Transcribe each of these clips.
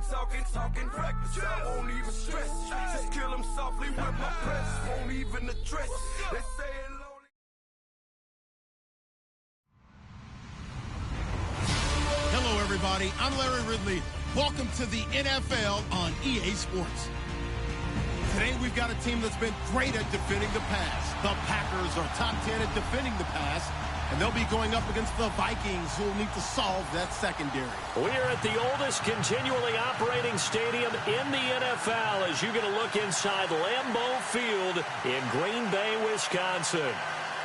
talking reckless. I won't even stress. Just kill him softly with my press. Won't even address. They say it lonely. Hello, everybody. I'm Larry Ridley. Welcome to the NFL on EA Sports. Today, we've got a team that's been great at defending the pass. The Packers are top 10 at defending the pass, and they'll be going up against the Vikings, who will need to solve that secondary. We are at the oldest continually operating stadium in the NFL as you get a look inside Lambeau Field in Green Bay, Wisconsin.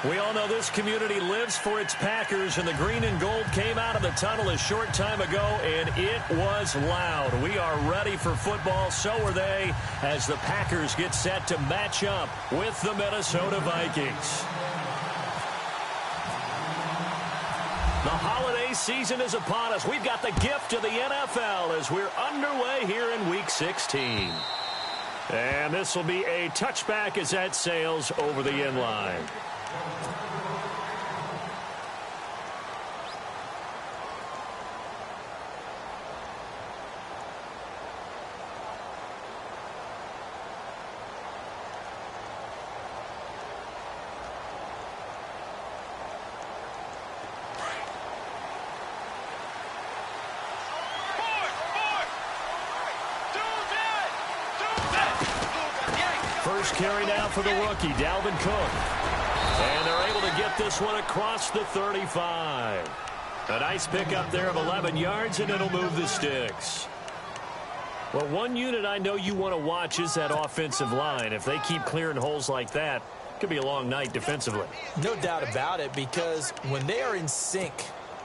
We all know this community lives for its Packers, and the green and gold came out of the tunnel a short time ago, and it was loud. We are ready for football, so are they, as the Packers get set to match up with the Minnesota Vikings. The holiday season is upon us. We've got the gift of the NFL as we're underway here in Week 16. And this will be a touchback as that sails over the end line. First carry now for the rookie, Dalvin Cook. And they're able to get this one across the 35. A nice pickup there of 11 yards, and it'll move the sticks. Well, one unit I know you want to watch is that offensive line. If they keep clearing holes like that, it could be a long night defensively. No doubt about it, because when they are in sync,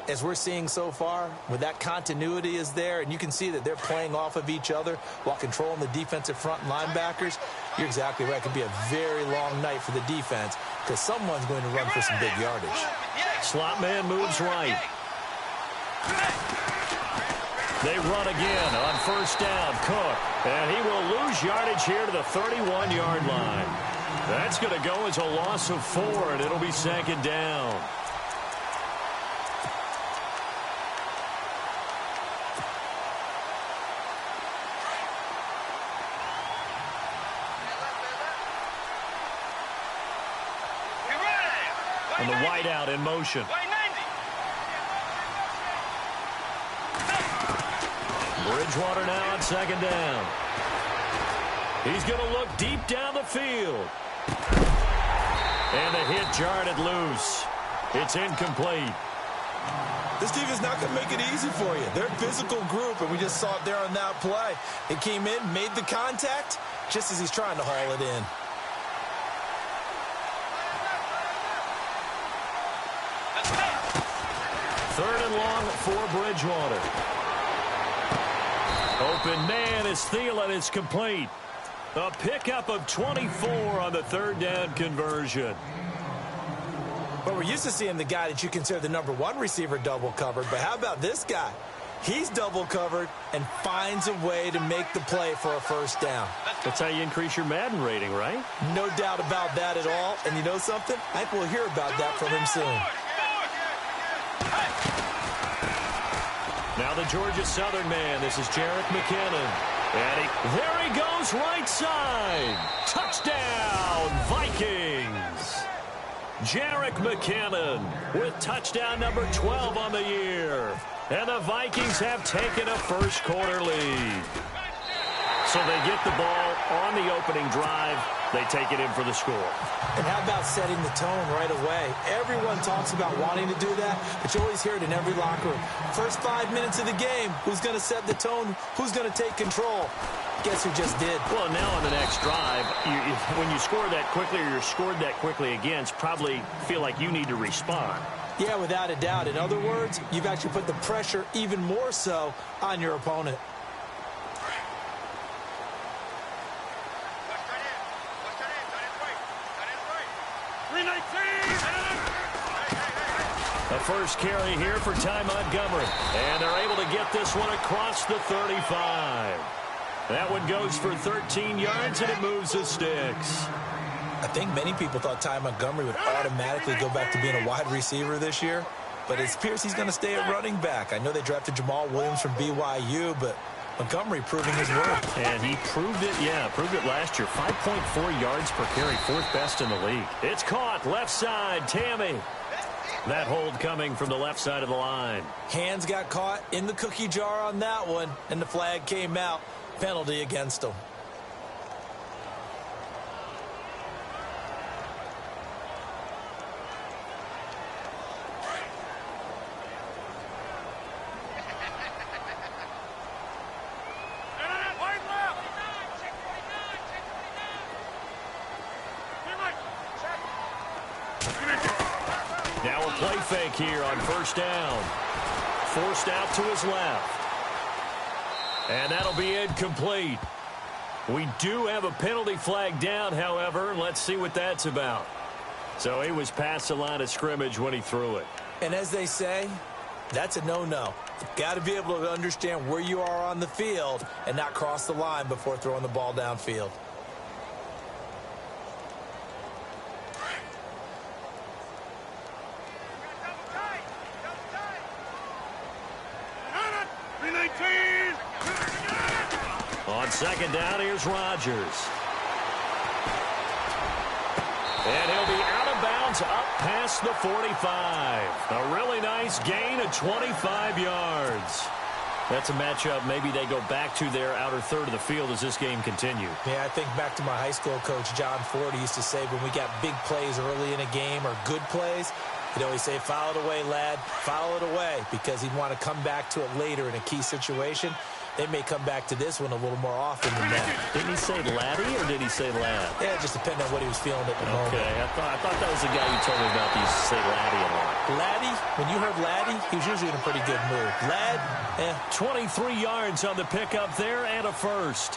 as we're seeing so far, where that continuity is there, and you can see that they're playing off of each other while controlling the defensive front linebackers, you're exactly right. It could be a very long night for the defense because someone's going to run for some big yardage. Slot man moves right. They run again on first down. Cook, and he will lose yardage here to the 31-yard line. That's going to go as a loss of 4, and it'll be second down. And the wideout in motion. Bridgewater now on second down. He's going to look deep down the field. And the hit jarred it loose. It's incomplete. This defense is not going to make it easy for you. They're a physical group, and we just saw it there on that play. It came in, made the contact, just as he's trying to haul it in. Third and long for Bridgewater. Open man is Thielen. It's complete. A pickup of 24 on the third down conversion. Well, we're used to seeing the guy that you consider the #1 receiver double covered, but how about this guy? He's double covered and finds a way to make the play for a first down. That's how you increase your Madden rating, right? No doubt about that at all. And you know something? I think we'll hear about that from him soon. Now the Georgia Southern man. This is Jerick McKinnon. And there he goes right side. Touchdown, Vikings. Jerick McKinnon with touchdown number 12 on the year. And the Vikings have taken a first quarter lead. So they get the ball on the opening drive. They take it in for the score. And how about setting the tone right away? Everyone talks about wanting to do that, but you always hear it in every locker room. First 5 minutes of the game, who's going to set the tone? Who's going to take control? Guess who just did? Well, now on the next drive, when you score that quickly or you're scored that quickly against, probably feel like you need to respond. Yeah, without a doubt. In other words, you've actually put the pressure even more so on your opponent. The first carry here for Ty Montgomery. And they're able to get this one across the 35. That one goes for 13 yards, and it moves the sticks. I think many people thought Ty Montgomery would automatically go back to being a wide receiver this year, but it appears he's going to stay at running back. I know they drafted Jamal Williams from BYU, but Montgomery proving his worth. And he proved it last year. 5.4 yards per carry, fourth best in the league. It's caught, left side, Tammy. That hold coming from the left side of the line. Hands got caught in the cookie jar on that one, and the flag came out. Penalty against him. Now a play fake here on first down. Forced out to his left. And that'll be incomplete. We do have a penalty flag down, however. Let's see what that's about. So he was past the line of scrimmage when he threw it. And as they say, that's a no-no. Got to be able to understand where you are on the field and not cross the line before throwing the ball downfield. On second down, here's Rodgers. And he'll be out of bounds up past the 45. A really nice gain of 25 yards. That's a matchup maybe they go back to their outer third of the field as this game continues. Yeah, I think back to my high school coach, John Ford. He used to say when we got big plays early in a game or good plays, he'd always say, foul it away, lad, foul it away, because he'd want to come back to it later in a key situation. They may come back to this one a little more often than that. Didn't he say laddie or did he say lad? Yeah, it just depended on what he was feeling at the moment. Okay, I thought that was the guy you told me about that used to say laddie a lot. Laddie, when you heard laddie, he was usually in a pretty good mood. Lad, 23 yards on the pickup there and a first.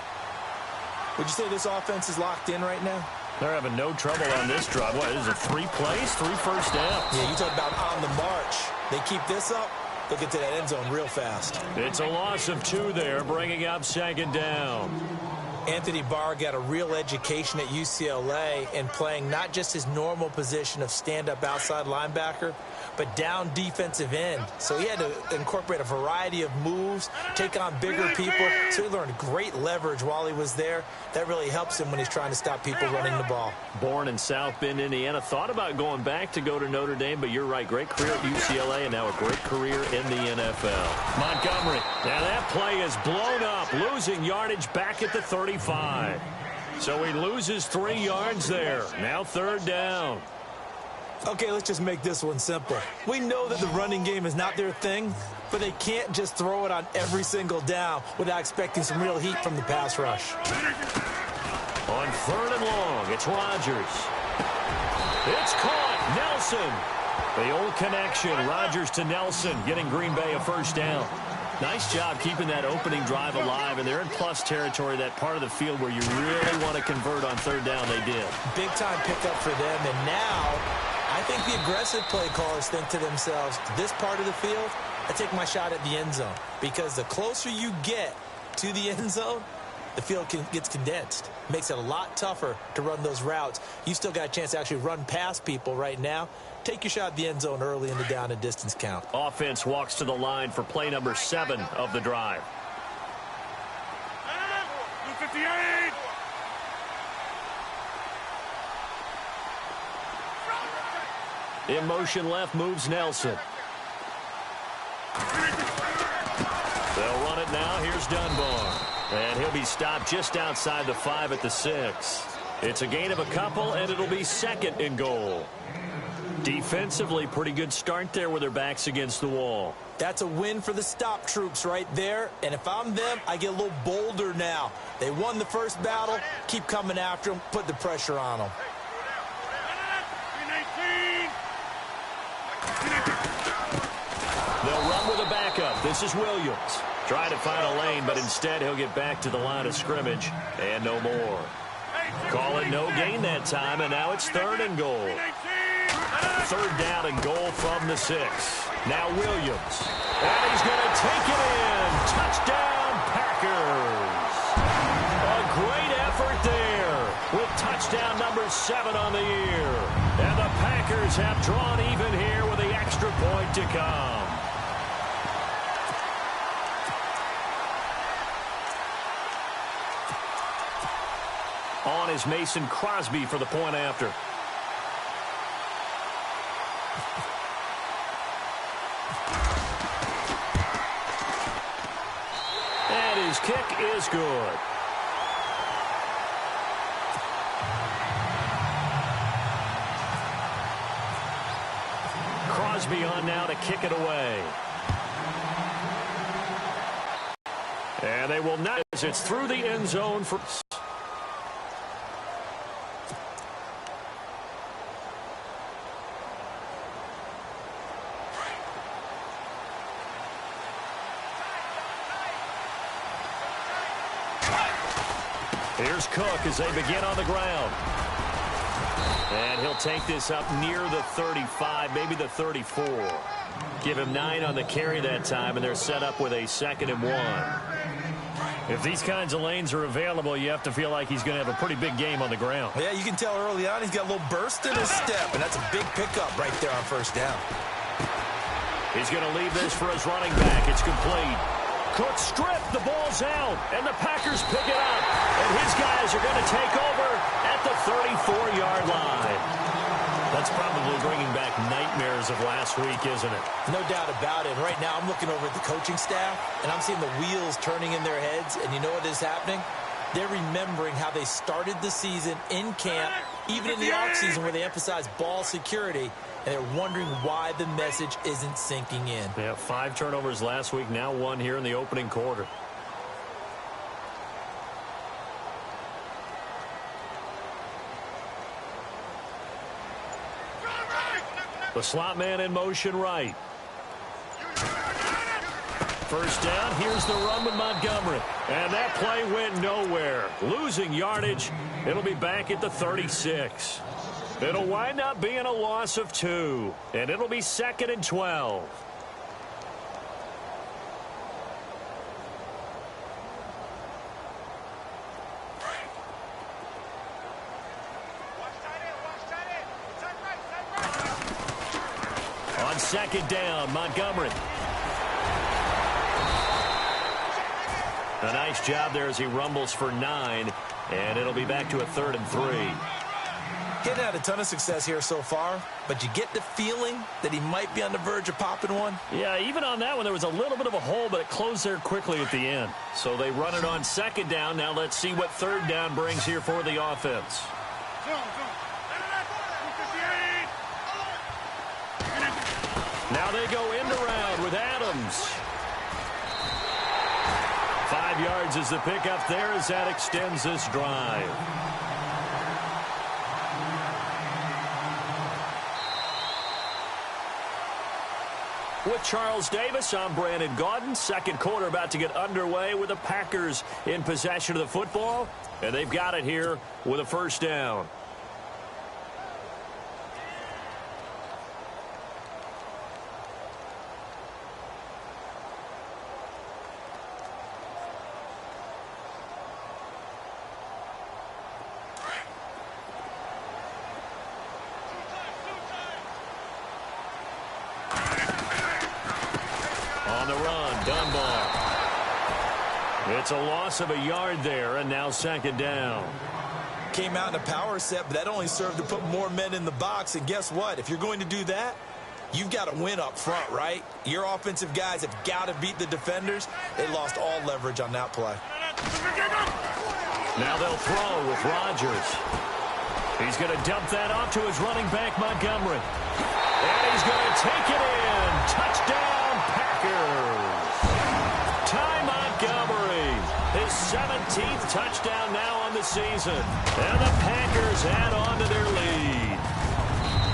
Would you say this offense is locked in right now? They're having no trouble on this drive. What, is it 3 plays, 3 first downs? Yeah, you talk about on the march. They keep this up, they'll get to that end zone real fast. It's a loss of 2 there, bringing up second down. Anthony Barr got a real education at UCLA in playing not just his normal position of stand-up outside linebacker, but down defensive end. So he had to incorporate a variety of moves, take on bigger people. So he learned great leverage while he was there. That really helps him when he's trying to stop people running the ball. Born in South Bend, Indiana. Thought about going back to go to Notre Dame, but you're right. Great career at UCLA and now a great career in the NFL. Montgomery. Now that play is blown up, losing yardage back at the 35. So he loses 3 yards there. Now third down. Okay, let's just make this one simple. We know that the running game is not their thing, but they can't just throw it on every single down without expecting some real heat from the pass rush. On third and long, it's Rodgers. It's caught. Nelson. The old connection, Rodgers to Nelson, getting Green Bay a first down. Nice job keeping that opening drive alive, and they're in plus territory, that part of the field where you really want to convert on third down. They did. Big-time pickup for them, and now I think the aggressive play callers think to themselves, this part of the field, I take my shot at the end zone, because the closer you get to the end zone, the field gets condensed. Makes it a lot tougher to run those routes. You still got a chance to actually run past people right now. Take your shot at the end zone early in the down and distance count. Offense walks to the line for play number 7 of the drive. 58. In motion left moves Nelson. They'll run it now. Here's Dunbar. And he'll be stopped just outside the 5 at the 6. It's a gain of a couple, and it'll be second and goal. Defensively, pretty good start there with their backs against the wall. That's a win for the stop troops right there. And if I'm them, I get a little bolder now. They won the first battle. Keep coming after them. Put the pressure on them. They'll run with a backup. This is Williams. Trying to find a lane, but instead he'll get back to the line of scrimmage. And no more. Call it no gain that time, and now it's third and goal. Third down and goal from the 6. Now Williams. And he's going to take it in. Touchdown, Packers. A great effort there with touchdown number 7 on the year. And the Packers have drawn even here with the extra point to come. On is Mason Crosby for the point after. And his kick is good. Crosby on now to kick it away. And they will not, as it's through the end zone for... Here's Cook as they begin on the ground. And he'll take this up near the 35, maybe the 34. Give him 9 on the carry that time, and they're set up with a 2nd and 1. If these kinds of lanes are available, you have to feel like he's going to have a pretty big game on the ground. Yeah, you can tell early on he's got a little burst in his step, and that's a big pickup right there on first down. He's going to leave this for his running back. It's complete. Cook stripped. The ball's out, and the Packers pick it up. And his guys are going to take over at the 34-yard line. That's probably bringing back nightmares of last week, isn't it? No doubt about it. Right now, I'm looking over at the coaching staff, and I'm seeing the wheels turning in their heads. And you know what is happening? They're remembering how they started the season in camp, even in the offseason where they emphasized ball security, and they're wondering why the message isn't sinking in. Yeah, 5 turnovers last week, now 1 here in the opening quarter. The slot man in motion right. First down, here's the run with Montgomery. And that play went nowhere. Losing yardage. It'll be back at the 36. It'll wind up being a loss of 2. And it'll be 2nd and 12. On 2nd down, Montgomery. A nice job there as he rumbles for 9, and it'll be back to a 3rd and 3. Getting had a ton of success here so far, but you get the feeling that he might be on the verge of popping one. Yeah, even on that one, there was a little bit of a hole, but it closed there quickly at the end. So they run it on 2nd down. Now let's see what 3rd down brings here for the offense. Now they go end around with Adams. 5 yards is the pickup there as that extends this drive. With Charles Davis, I'm Brandon Gaudin. 2nd quarter about to get underway with the Packers in possession of the football. And they've got it here with a 1st down. It's a loss of a yard there, and now 2nd down. Came out in a power set, but that only served to put more men in the box. And guess what? If you're going to do that, you've got to win up front, right? Your offensive guys have got to beat the defenders. They lost all leverage on that play. Now they'll throw with Rodgers. He's going to dump that off to his running back, Montgomery. And he's going to take it in. Touchdown, Packers. Ty Montgomery. His 17th touchdown now on the season. And the Packers add on to their lead.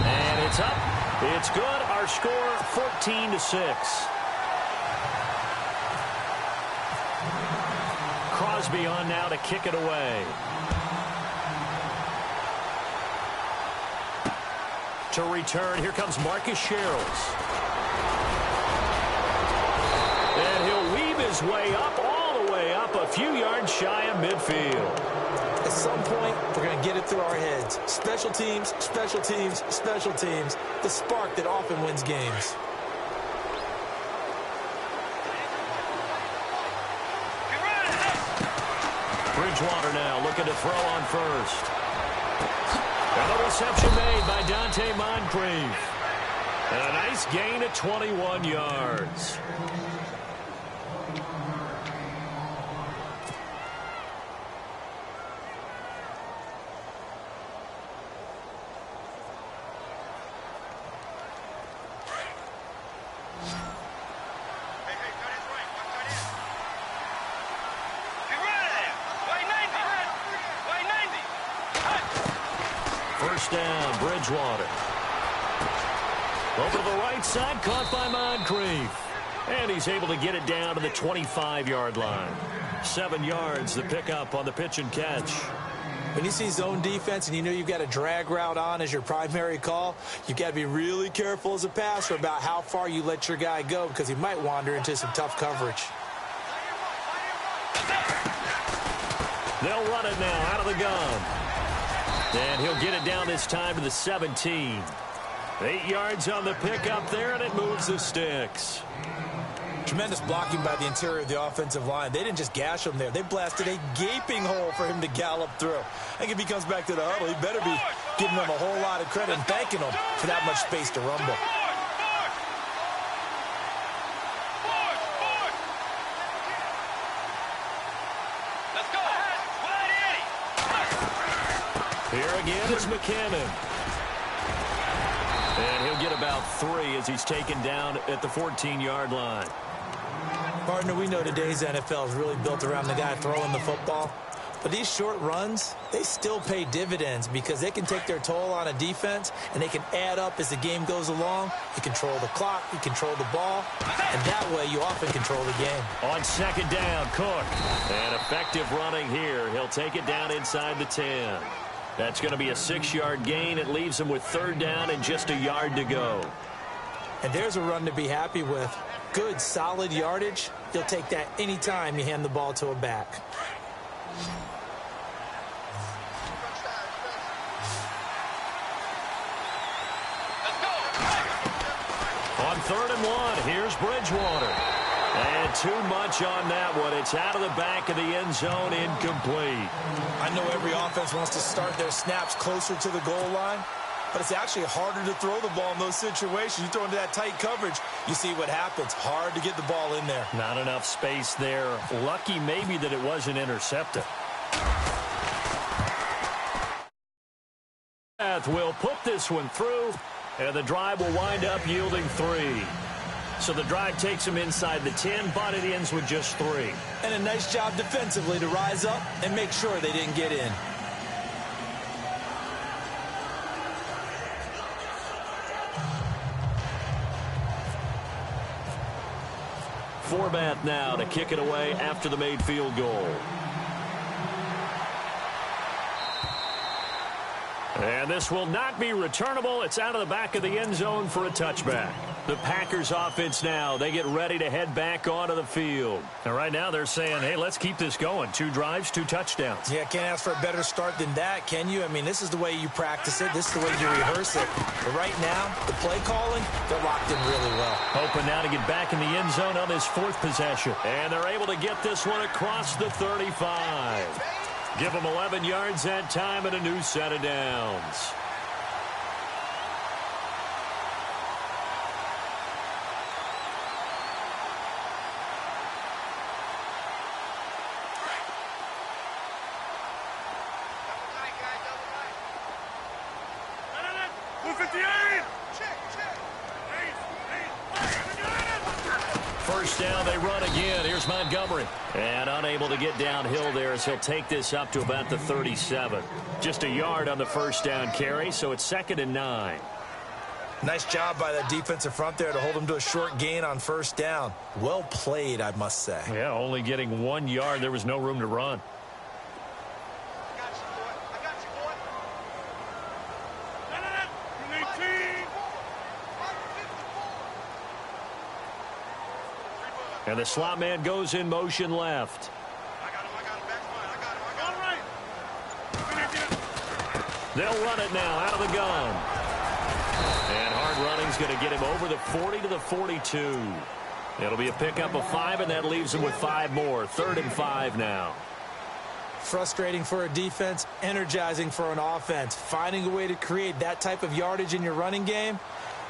And it's up. It's good. Our score, 14-6. Crosby on now to kick it away. To return, here comes Marcus Sherrills. And he'll weave his way up, all the way up, a few yards shy of midfield. At some point, we're going to get it through our heads. Special teams, special teams, special teams. The spark that often wins games. Bridgewater now looking to throw on first. And the reception made by Dante Moncrief. And a nice gain of 21 yards. First down, Bridgewater. Over to the right side, caught by Moncrief. And he's able to get it down to the 25-yard line. 7 yards, the pickup on the pitch and catch. When you see zone defense and you know you've got a drag route on as your primary call, you've got to be really careful as a passer about how far you let your guy go because he might wander into some tough coverage. They'll run it now out of the gun. And he'll get it down this time to the 17. 8 yards on the pickup there, and it moves the sticks. Tremendous blocking by the interior of the offensive line. They didn't just gash him there. They blasted a gaping hole for him to gallop through. I think if he comes back to the huddle, he better be giving them a whole lot of credit and thanking them for that much space to rumble. Here again is McCammon. And he'll get about 3 as he's taken down at the 14-yard line. Partner, we know today's NFL is really built around the guy throwing the football. But these short runs, they still pay dividends because they can take their toll on a defense and they can add up as the game goes along. You control the clock, you control the ball, and that way you often control the game. On second down, Cook. And effective running here. He'll take it down inside the 10. That's going to be a 6-yard gain. It leaves him with third down and just a yard to go. And there's a run to be happy with. Good, solid yardage. You'll take that anytime you hand the ball to a back. On 3rd and 1, here's Bridgewater. And too much on that one. It's out of the back of the end zone, incomplete. I know every offense wants to start their snaps closer to the goal line, but it's actually harder to throw the ball in those situations. You throw into that tight coverage, you see what happens. Hard to get the ball in there. Not enough space there. Lucky maybe that it wasn't intercepted. Will put this one through, and the drive will wind up yielding 3. So the drive takes him inside the 10, but it ends with just 3. And a nice job defensively to rise up and make sure they didn't get in. Forbath now to kick it away after the made field goal. And this will not be returnable. It's out of the back of the end zone for a touchback. The Packers offense now, they get ready to head back onto the field. And right now they're saying, hey, let's keep this going. 2 drives, 2 touchdowns. Yeah, can't ask for a better start than that, can you? I mean, this is the way you practice it. This is the way you rehearse it. But right now, the play calling, they're locked in really well. Hoping now to get back in the end zone on this 4th possession. And they're able to get this one across the 35. Give them 11 yards that time and a new set of downs. First down, they run again. Here's Montgomery. And unable to get downhill there as he'll take this up to about the 37. Just a yard on the first down carry, so it's 2nd and 9. Nice job by that defensive front there to hold him to a short gain on first down. Well played, I must say. Yeah, only getting 1 yard. There was no room to run. And the slot man goes in motion left. They'll run it now out of the gun. And hard running's going to get him over the 40 to the 42. It'll be a pickup of 5, and that leaves him with 5 more. 3rd and 5 now. Frustrating for a defense, energizing for an offense. Finding a way to create that type of yardage in your running game,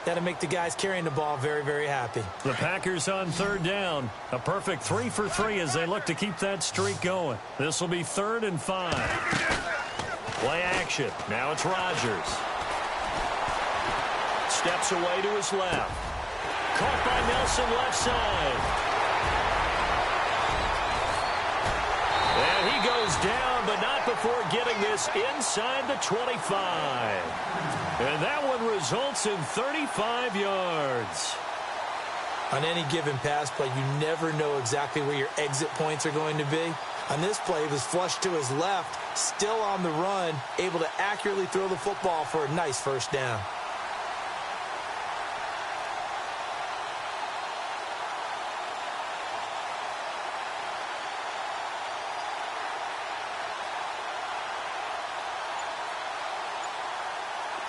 that'll make the guys carrying the ball very, very happy. The Packers on third down. A perfect 3 for 3 as they look to keep that streak going. This will be 3rd and 5. Play action. Now it's Rodgers. Steps away to his left. Caught by Nelson left side. And he goes down, but not before getting this inside the 25. And that one results in 35 yards. On any given pass play, you never know exactly where your exit points are going to be. On this play, he was flushed to his left, still on the run, able to accurately throw the football for a nice first down.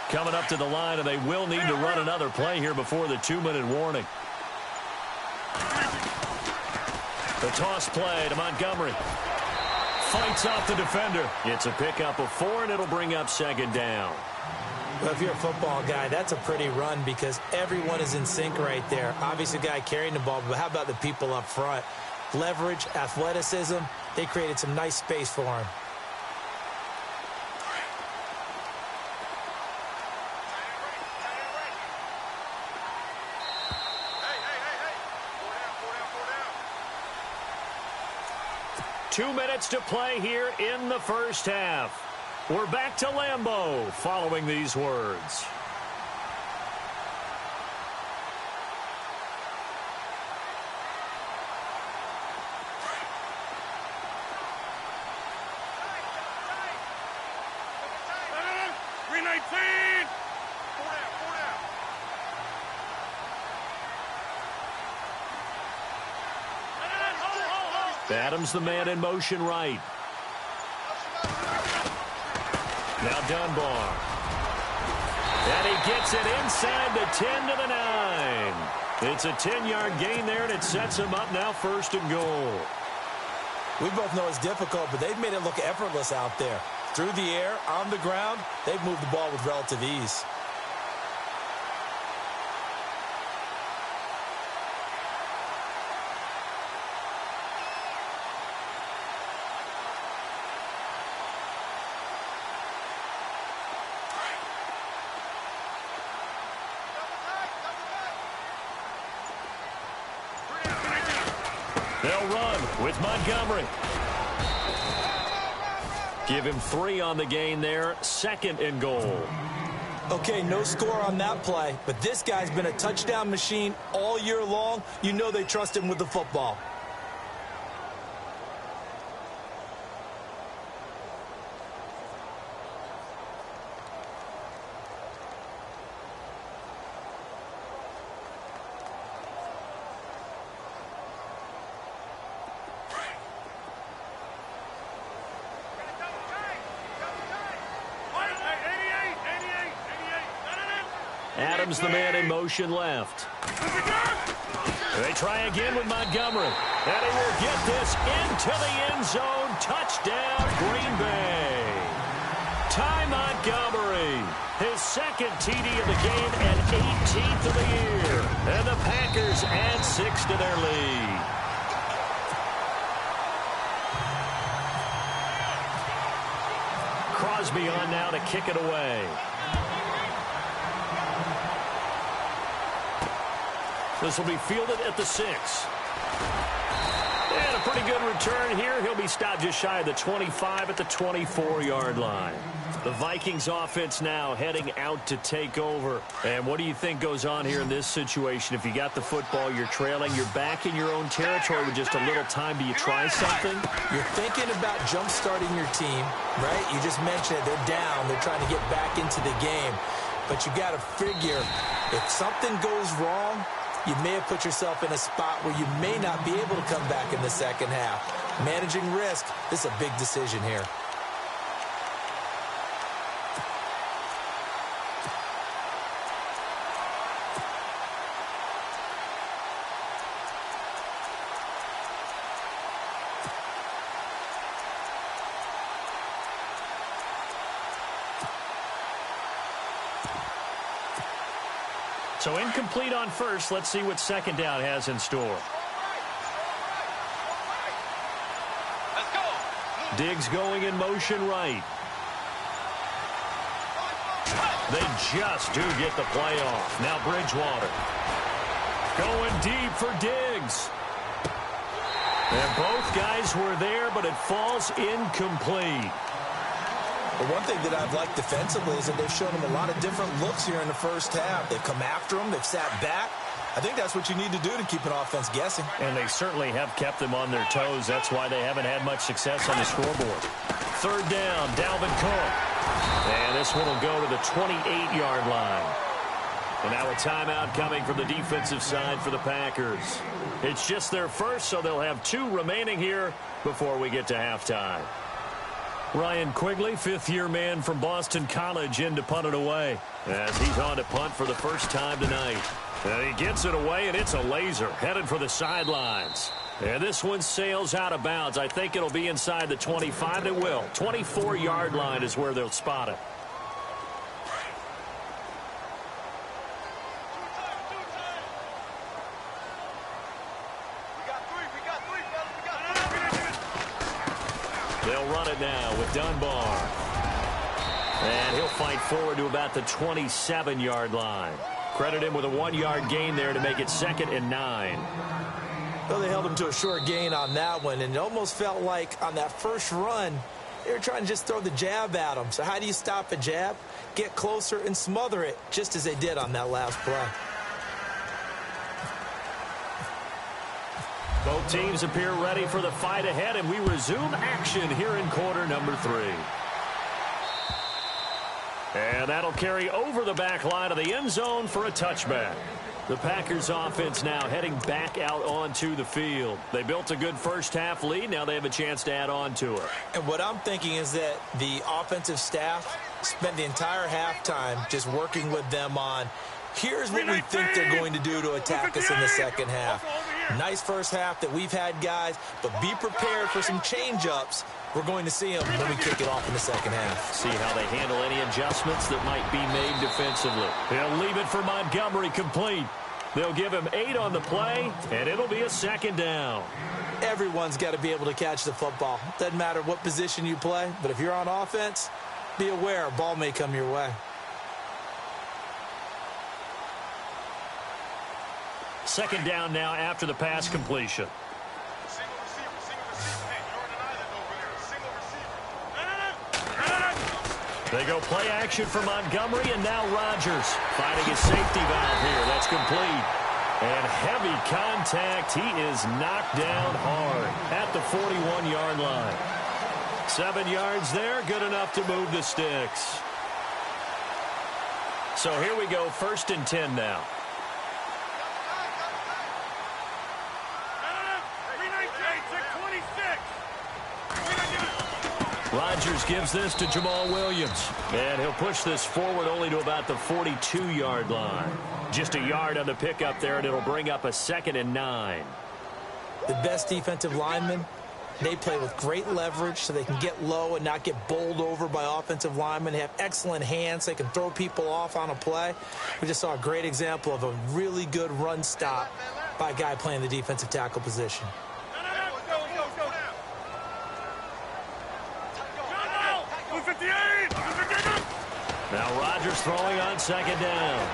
Coming up to the line, and they will need to run another play here before the 2-minute warning. The toss play to Montgomery. Fights off the defender. It's a pickup of 4, and it'll bring up 2nd down. Well, if you're a football guy, that's a pretty run because everyone is in sync right there. Obviously, the guy carrying the ball, but how about the people up front? Leverage, athleticism, they created some nice space for him. Two minutes to play here in the first half. We're back to Lambeau following these words. Adams the man in motion right. Now Dunbar. And he gets it inside the 10 to the 9. It's a 10-yard gain there, and it sets him up now 1st and goal. We both know it's difficult, but they've made it look effortless out there. Through the air, on the ground, they've moved the ball with relative ease. They'll run with Montgomery. Give him 3 on the gain there. 2nd and goal. Okay, no score on that play, but this guy's been a touchdown machine all year long. You know they trust him with the football. Adams the man in motion left. They try again with Montgomery. And he will get this into the end zone. Touchdown, Green Bay. Ty Montgomery, his 2nd TD of the game and 18th of the year. And the Packers add 6 to their lead. Crosby on now to kick it away. This will be fielded at the 6. And a pretty good return here. He'll be stopped just shy of the 25 at the 24-yard line. The Vikings offense now heading out to take over. And what do you think goes on here in this situation? If you got the football, you're trailing, you're back in your own territory with just a little time. Do you try something? You're thinking about jump-starting your team, right? You just mentioned it. They're down. They're trying to get back into the game. But you got to figure if something goes wrong, you may have put yourself in a spot where you may not be able to come back in the second half. Managing risk, this is a big decision here. So incomplete on first. Let's see what second down has in store. Let's go. Diggs going in motion right. They just do get the play off. Now Bridgewater. Going deep for Diggs. And both guys were there, but it falls incomplete. The one thing that I've liked defensively is that they've shown him a lot of different looks here in the first half. They've come after him. They've sat back. I think that's what you need to do to keep an offense guessing. And they certainly have kept them on their toes. That's why they haven't had much success on the scoreboard. Third down, Dalvin Cook. And this one will go to the 28-yard line. And now a timeout coming from the defensive side for the Packers. It's just their first, so they'll have 2 remaining here before we get to halftime. Ryan Quigley, fifth-year man from Boston College, in to punt it away as he's on to punt for the first time tonight. And he gets it away, and it's a laser headed for the sidelines. And this one sails out of bounds. I think it'll be inside the 25. It will. 24-yard line is where they'll spot it. They'll run it now with Dunbar. And he'll fight forward to about the 27-yard line. Credit him with a 1-yard gain there to make it 2nd and 9. Well, they held him to a short gain on that one, and it almost felt like on that first run, they were trying to just throw the jab at him. So how do you stop a jab? Get closer and smother it, just as they did on that last play. Both teams appear ready for the fight ahead, and we resume action here in quarter number 3. And that'll carry over the back line of the end zone for a touchback. The Packers offense now heading back out onto the field. They built a good first-half lead. Now they have a chance to add on to it. And what I'm thinking is that the offensive staff spent the entire halftime just working with them on, here's what we think they're going to do to attack us in the second half. Nice first half that we've had, guys, but be prepared for some change-ups. We're going to see them when we kick it off in the second half. See how they handle any adjustments that might be made defensively. They'll leave it for Montgomery complete. They'll give him 8 on the play, and it'll be a 2nd down. Everyone's got to be able to catch the football. Doesn't matter what position you play, but if you're on offense, be aware a ball may come your way. Second down now after the pass completion. They go play action for Montgomery, and now Rodgers finding his safety valve here. That's complete. And heavy contact. He is knocked down hard at the 41-yard line. 7 yards there, good enough to move the sticks. So here we go, 1st and 10 now. Rodgers gives this to Jamal Williams. And he'll push this forward only to about the 42-yard line. Just a yard on the pickup there, and it'll bring up a 2nd and 9. The best defensive linemen, they play with great leverage so they can get low and not get bowled over by offensive linemen. They have excellent hands. They can throw people off on a play. We just saw a great example of a really good run stop by a guy playing the defensive tackle position. Now Rodgers throwing on 2nd down.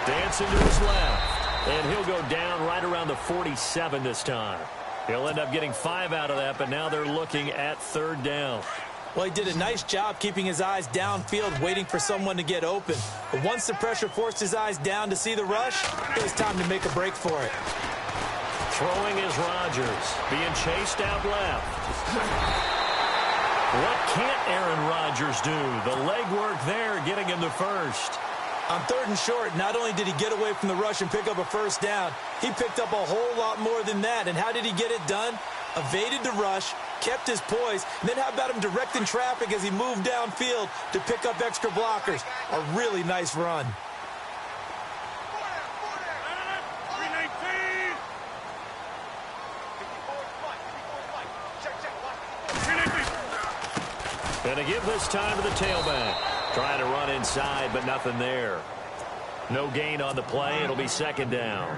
Dancing to his left. And he'll go down right around the 47 this time. He'll end up getting 5 out of that, but now they're looking at 3rd down. Well, he did a nice job keeping his eyes downfield, waiting for someone to get open. But once the pressure forced his eyes down to see the rush, it was time to make a break for it. Throwing is Rodgers, being chased out left. What can't Aaron Rodgers do? The legwork there getting him the first. On 3rd and short, not only did he get away from the rush and pick up a 1st down, he picked up a whole lot more than that. And how did he get it done? Evaded the rush, kept his poise, and then how about him directing traffic as he moved downfield to pick up extra blockers? A really nice run. And to give this time to the tailback. Trying to run inside, but nothing there. No gain on the play. It'll be second down.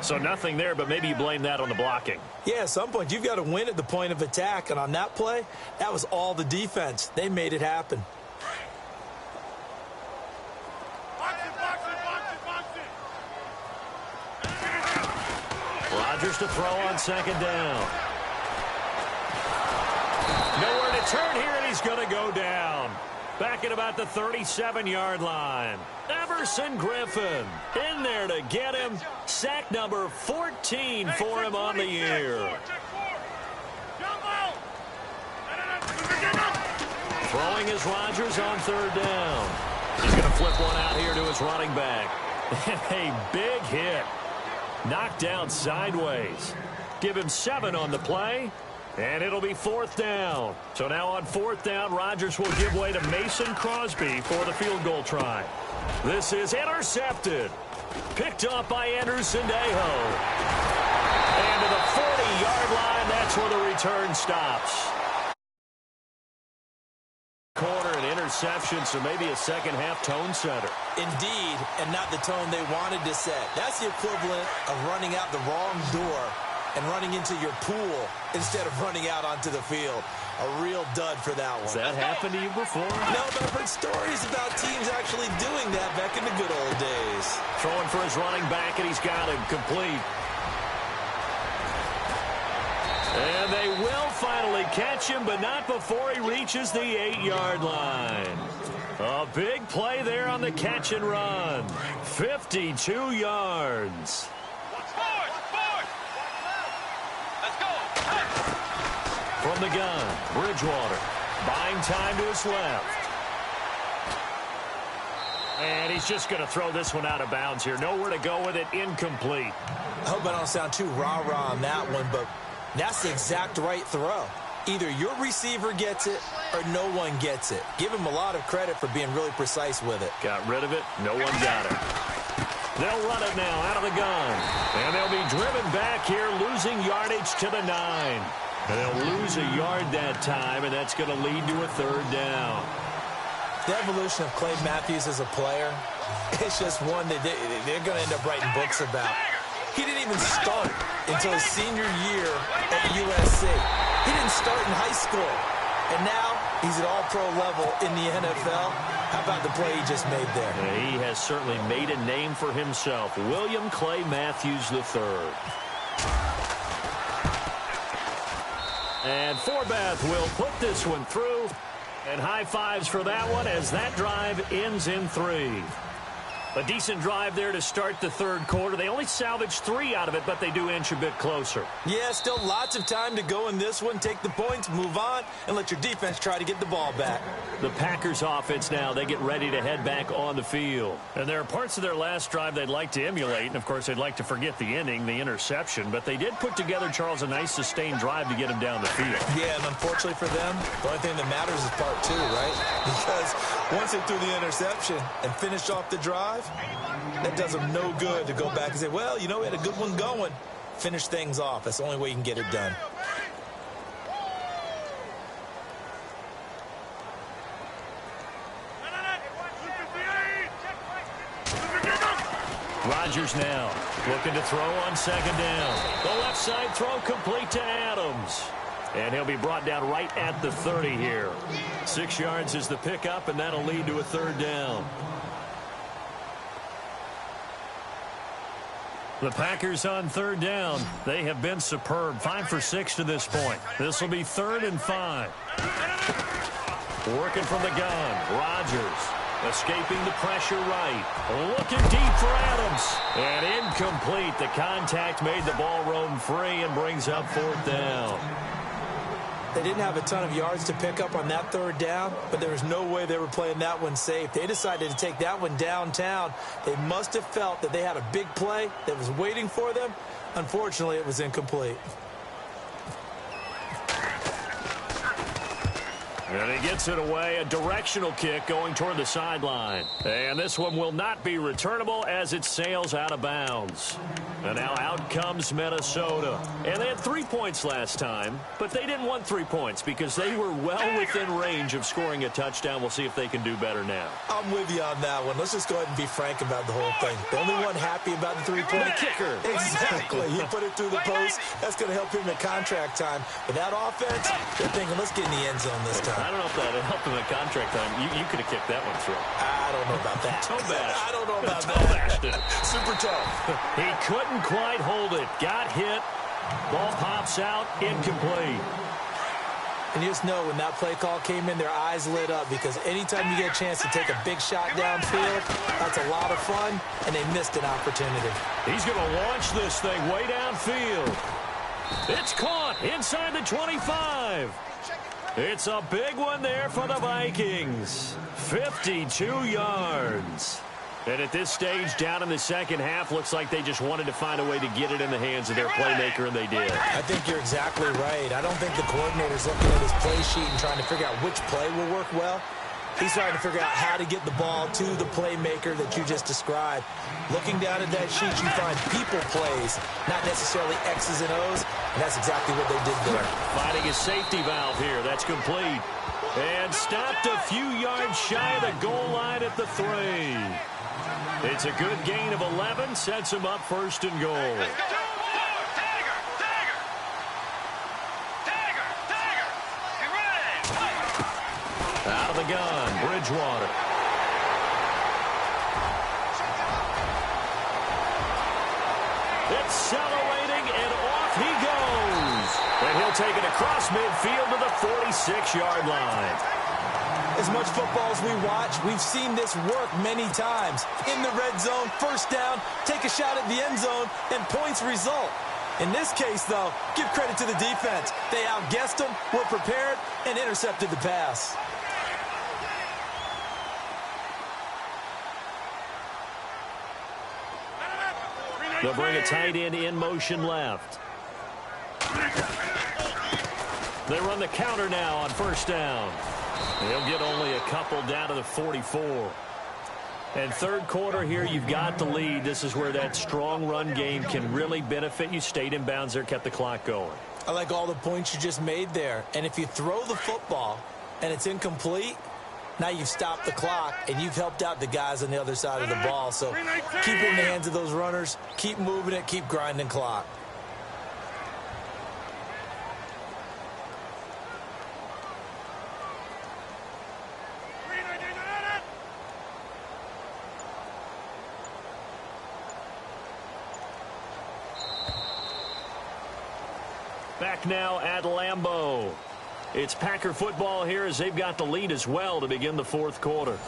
So nothing there, but maybe you blame that on the blocking. Yeah, at some point you've got to win at the point of attack, and on that play, that was all the defense. They made it happen. Rodgers to throw on second down. Nowhere to turn here, and he's going to go down. Back at about the 37-yard line. Everson Griffin in there to get him. Sack number 14 for him on the year. Throwing is Rodgers on third down. He's going to flip one out here to his running back. And a big hit. Knocked down sideways. Give him 7 on the play. And it'll be fourth down. So now on fourth down, Rodgers will give way to Mason Crosby for the field goal try. This is intercepted. Picked off by Anderson Dejo. And to the 40-yard line, that's where the return stops. Corner and interception, so maybe a second-half tone setter. Indeed, and not the tone they wanted to set. That's the equivalent of running out the wrong door and running into your pool instead of running out onto the field. A real dud for that one. Has that happened to you before? No, but I've heard stories about teams actually doing that back in the good old days. Throwing for his running back, and he's got him complete. And they will finally catch him, but not before he reaches the 8-yard line. A big play there on the catch and run. 52 yards. From the gun, Bridgewater buying time to his left. And he's just going to throw this one out of bounds here. Nowhere to go with it, incomplete. I hope I don't sound too rah-rah on that one, but that's the exact right throw. Either your receiver gets it or no one gets it. Give him a lot of credit for being really precise with it. Got rid of it. No one got it. They'll run it now out of the gun. And they'll be driven back here, losing yardage to the 9. And they'll lose a yard that time, and that's going to lead to a third down. The evolution of Clay Matthews as a player, it's just one that they're going to end up writing books about. He didn't even start until his senior year at USC. He didn't start in high school. And now he's at all-pro level in the NFL. How about the play he just made there? Yeah, he has certainly made a name for himself. William Clay Matthews III. And Forbath will put this one through. And high fives for that one as that drive ends in 3. A decent drive there to start the third quarter. They only salvaged 3 out of it, but they do inch a bit closer. Yeah, still lots of time to go in this one. Take the points, move on, and let your defense try to get the ball back. The Packers offense now, they get ready to head back on the field. And there are parts of their last drive they'd like to emulate, and of course they'd like to forget the ending, the interception. But they did put together, Charles, a nice sustained drive to get him down the field. Yeah, and unfortunately for them, the only thing that matters is part 2, right? Because once they threw the interception and finished off the drive, that does them no good to go back and say, well, you know, we had a good one going. Finish things off. That's the only way you can get it done. Rodgers now looking to throw on second down. The left side throw complete to Adams. And he'll be brought down right at the 30 here. 6 yards is the pickup, and that'll lead to a third down. The Packers on third down. They have been superb. 5 for 6 to this point. This will be 3rd and 5. Working from the gun. Rodgers escaping the pressure right. Looking deep for Adams. And incomplete. The contact made the ball roam free and brings up 4th down. They didn't have a ton of yards to pick up on that third down, but there was no way they were playing that one safe. They decided to take that one downtown. They must have felt that they had a big play that was waiting for them. Unfortunately, it was incomplete. And he gets it away, a directional kick going toward the sideline. And this one will not be returnable as it sails out of bounds. And now out comes Minnesota. And they had 3 points last time, but they didn't want 3 points because they were well within range of scoring a touchdown. We'll see if they can do better now. I'm with you on that one. Let's just go ahead and be frank about the whole thing. The only one happy about the 3-point kicker. Exactly. He put it through the post. That's going to help him in contract time. But that offense, they're thinking, let's get in the end zone this time. I don't know if that helped him in contract time. You could have kicked that one through. I don't know about that. Toe bash. I don't know about Toe bashed it. Super toe. He couldn't quite hold it. Got hit. Ball pops out. Incomplete. And you just know when that play call came in, their eyes lit up because anytime you get a chance to take a big shot downfield, that's a lot of fun, and they missed an opportunity. He's going to launch this thing way downfield. It's caught inside the 25. It's a big one there for the Vikings. 52 yards. And at this stage, down in the second half, looks like they just wanted to find a way to get it in the hands of their playmaker, and they did. I think you're exactly right. I don't think the coordinator's looking at his play sheet and trying to figure out which play will work well. He's trying to figure out how to get the ball to the playmaker that you just described. Looking down at that sheet, you find people plays, not necessarily X's and O's, and that's exactly what they did there. Finding a safety valve here. That's complete. And stopped a few yards shy of the goal line at the 3. It's a good gain of 11, sets him up 1st and goal. Out of the gun, Bridgewater. Accelerating, and off he goes. And he'll take it across midfield to the 46-yard line. As much football as we watch, we've seen this work many times. In the red zone, 1st down, take a shot at the end zone, and points result. In this case, though, give credit to the defense. They outguessed them, were prepared, and intercepted the pass. They'll bring a tight end in motion left. They run the counter now on 1st down. He'll get only a couple down to the 44. And 3rd quarter here, you've got the lead. This is where that strong run game can really benefit you. Stayed in bounds there, kept the clock going. I like all the points you just made there. And if you throw the football and it's incomplete, now you've stopped the clock and you've helped out the guys on the other side of the ball. So keep it in the hands of those runners. Keep moving it. Keep grinding clock. Back now at Lambeau. It's Packer football here as they've got the lead as well to begin the 4th quarter.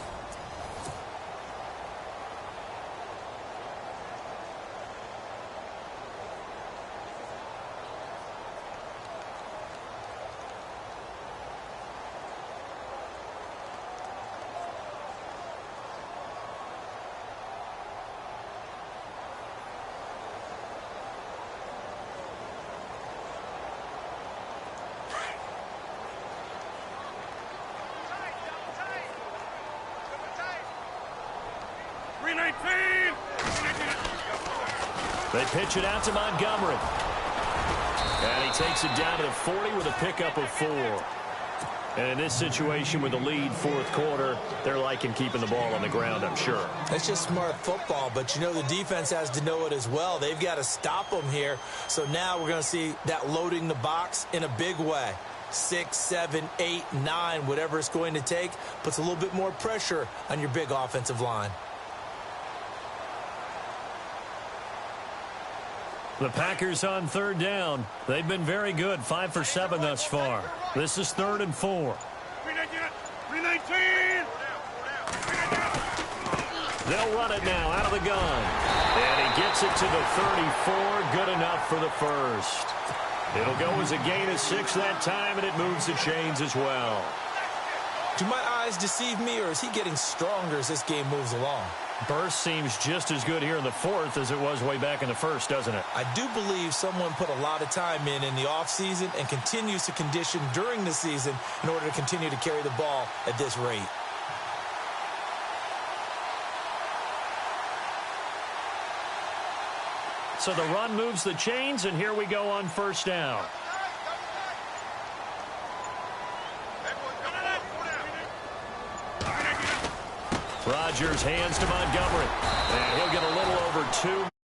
They pitch it out to Montgomery. And he takes it down to the 40 with a pickup of 4. And in this situation with the lead 4th quarter, they're liking keeping the ball on the ground, I'm sure. That's just smart football, but you know the defense has to know it as well. They've got to stop them here. So now we're going to see that loading the box in a big way. 6, 7, 8, 9, whatever it's going to take, puts a little bit more pressure on your big offensive line. The Packers on 3rd down. They've been very good, 5 for 7 thus far. This is 3rd and 4. They'll run it now out of the gun. And he gets it to the 34. Good enough for the 1st. It'll go as a gain of 6 that time, and it moves the chains as well. Do my eyes deceive me, or is he getting stronger as this game moves along? Burst seems just as good here in the fourth as it was way back in the first, doesn't it? I do believe someone put a lot of time in the offseason and continues to condition during the season in order to continue to carry the ball at this rate. So the run moves the chains, and here we go on first down. Rodgers hands to Montgomery, and he'll get a little over 2.